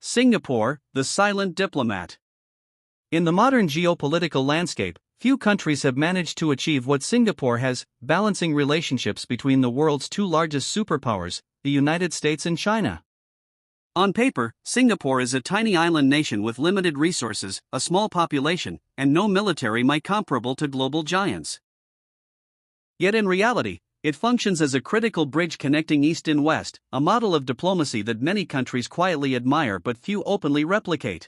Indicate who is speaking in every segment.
Speaker 1: Singapore, the silent diplomat. In the modern geopolitical landscape, few countries have managed to achieve what Singapore has, balancing relationships between the world's two largest superpowers, the United States and China. On paper, Singapore is a tiny island nation with limited resources, a small population, and no military might comparable to global giants. Yet in reality, it functions as a critical bridge connecting East and West, a model of diplomacy that many countries quietly admire but few openly replicate.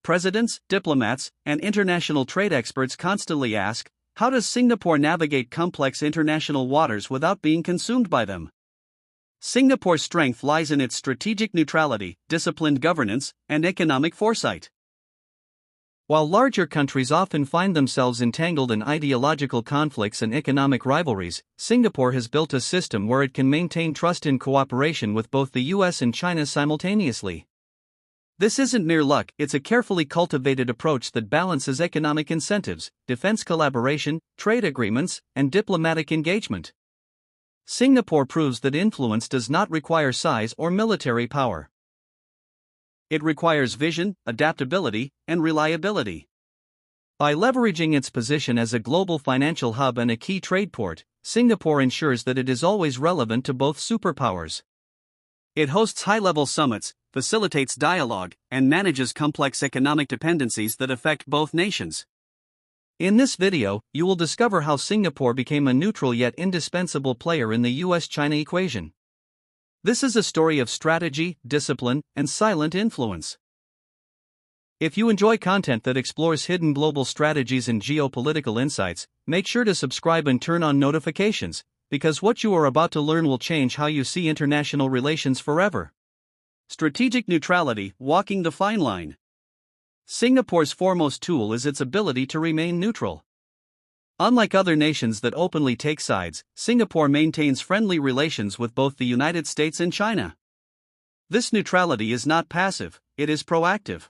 Speaker 1: Presidents, diplomats, and international trade experts constantly ask, how does Singapore navigate complex international waters without being consumed by them? Singapore's strength lies in its strategic neutrality, disciplined governance, and economic foresight. While larger countries often find themselves entangled in ideological conflicts and economic rivalries, Singapore has built a system where it can maintain trust and cooperation with both the US and China simultaneously. This isn't mere luck, it's a carefully cultivated approach that balances economic incentives, defense collaboration, trade agreements, and diplomatic engagement. Singapore proves that influence does not require size or military power. It requires vision, adaptability, and reliability. By leveraging its position as a global financial hub and a key trade port, Singapore ensures that it is always relevant to both superpowers. It hosts high-level summits, facilitates dialogue, and manages complex economic dependencies that affect both nations. In this video, you will discover how Singapore became a neutral yet indispensable player in the US-China equation. This is a story of strategy, discipline, and silent influence. If you enjoy content that explores hidden global strategies and geopolitical insights, make sure to subscribe and turn on notifications, because what you are about to learn will change how you see international relations forever. Strategic neutrality, walking the fine line. Singapore's foremost tool is its ability to remain neutral. Unlike other nations that openly take sides, Singapore maintains friendly relations with both the United States and China. This neutrality is not passive, it is proactive.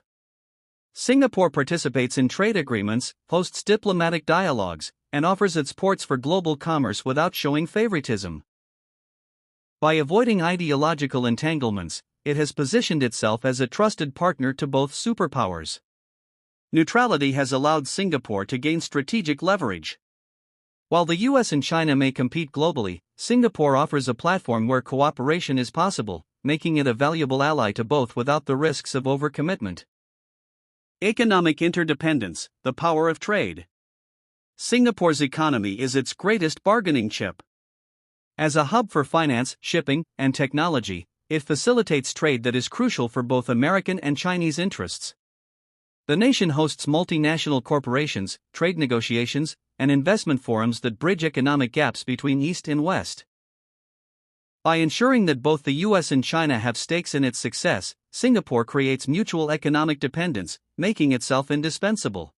Speaker 1: Singapore participates in trade agreements, hosts diplomatic dialogues, and offers its ports for global commerce without showing favoritism. By avoiding ideological entanglements, it has positioned itself as a trusted partner to both superpowers. Neutrality has allowed Singapore to gain strategic leverage. While the US and China may compete globally, Singapore offers a platform where cooperation is possible, making it a valuable ally to both without the risks of overcommitment. Economic interdependence, the power of trade. Singapore's economy is its greatest bargaining chip. As a hub for finance, shipping, and technology, it facilitates trade that is crucial for both American and Chinese interests. The nation hosts multinational corporations, trade negotiations, and investment forums that bridge economic gaps between East and West. By ensuring that both the US and China have stakes in its success, Singapore creates mutual economic dependence, making itself indispensable.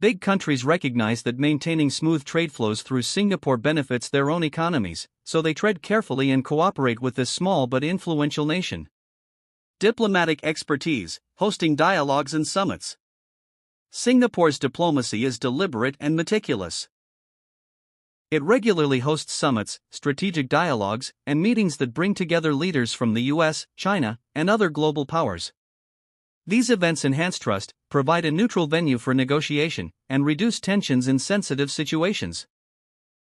Speaker 1: Big countries recognize that maintaining smooth trade flows through Singapore benefits their own economies, so they tread carefully and cooperate with this small but influential nation. Diplomatic expertise, hosting dialogues and summits. Singapore's diplomacy is deliberate and meticulous. It regularly hosts summits, strategic dialogues, and meetings that bring together leaders from the US, China, and other global powers. These events enhance trust, provide a neutral venue for negotiation, and reduce tensions in sensitive situations.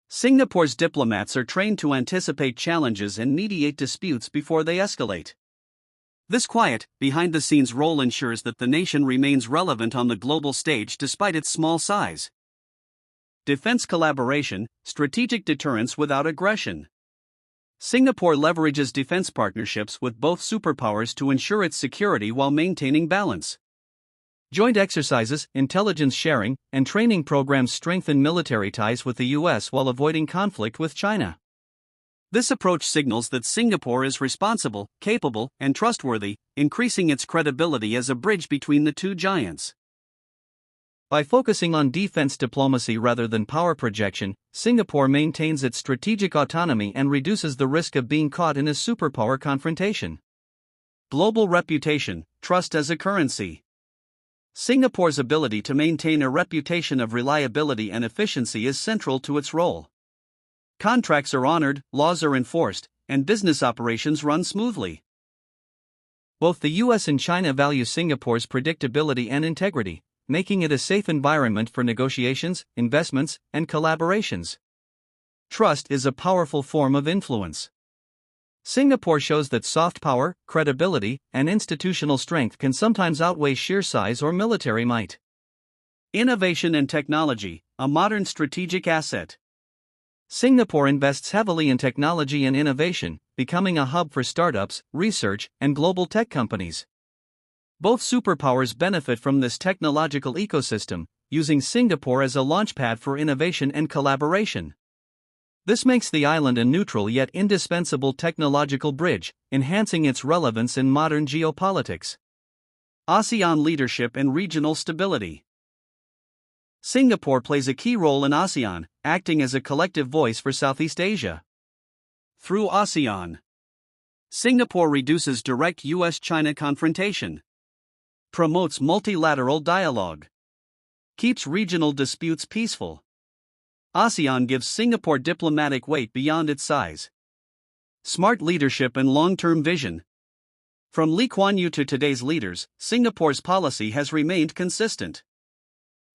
Speaker 1: Singapore's diplomats are trained to anticipate challenges and mediate disputes before they escalate. This quiet, behind-the-scenes role ensures that the nation remains relevant on the global stage despite its small size. Defense collaboration, strategic deterrence without aggression. Singapore leverages defense partnerships with both superpowers to ensure its security while maintaining balance. Joint exercises, intelligence sharing, and training programs strengthen military ties with the US while avoiding conflict with China. This approach signals that Singapore is responsible, capable, and trustworthy, increasing its credibility as a bridge between the two giants. By focusing on defense diplomacy rather than power projection, Singapore maintains its strategic autonomy and reduces the risk of being caught in a superpower confrontation. Global reputation, trust as a currency. Singapore's ability to maintain a reputation of reliability and efficiency is central to its role. Contracts are honored, laws are enforced, and business operations run smoothly. Both the US and China value Singapore's predictability and integrity, making it a safe environment for negotiations, investments, and collaborations. Trust is a powerful form of influence. Singapore shows that soft power, credibility, and institutional strength can sometimes outweigh sheer size or military might. Innovation and technology, a modern strategic asset. Singapore invests heavily in technology and innovation, becoming a hub for startups, research, and global tech companies. Both superpowers benefit from this technological ecosystem, using Singapore as a launchpad for innovation and collaboration. This makes the island a neutral yet indispensable technological bridge, enhancing its relevance in modern geopolitics. ASEAN leadership and regional stability. Singapore plays a key role in ASEAN, acting as a collective voice for Southeast Asia. Through ASEAN, Singapore reduces direct US-China confrontation, promotes multilateral dialogue, keeps regional disputes peaceful. ASEAN gives Singapore diplomatic weight beyond its size. Smart leadership and long-term vision. From Lee Kuan Yew to today's leaders, Singapore's policy has remained consistent.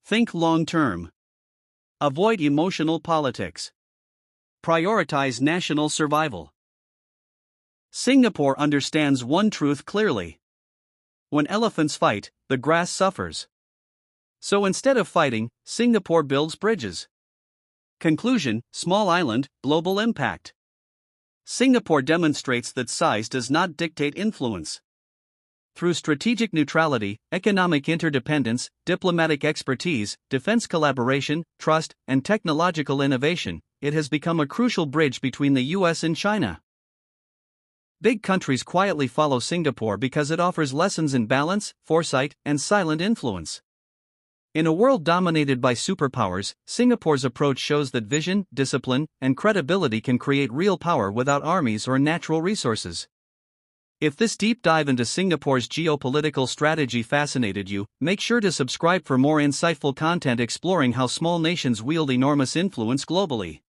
Speaker 1: Think long-term. Avoid emotional politics. Prioritize national survival. Singapore understands one truth clearly. When elephants fight, the grass suffers. So instead of fighting, Singapore builds bridges. Conclusion: small island, global impact. Singapore demonstrates that size does not dictate influence. Through strategic neutrality, economic interdependence, diplomatic expertise, defense collaboration, trust, and technological innovation, it has become a crucial bridge between the US and China. Big countries quietly follow Singapore because it offers lessons in balance, foresight, and silent influence. In a world dominated by superpowers, Singapore's approach shows that vision, discipline, and credibility can create real power without armies or natural resources. If this deep dive into Singapore's geopolitical strategy fascinated you, make sure to subscribe for more insightful content exploring how small nations wield enormous influence globally.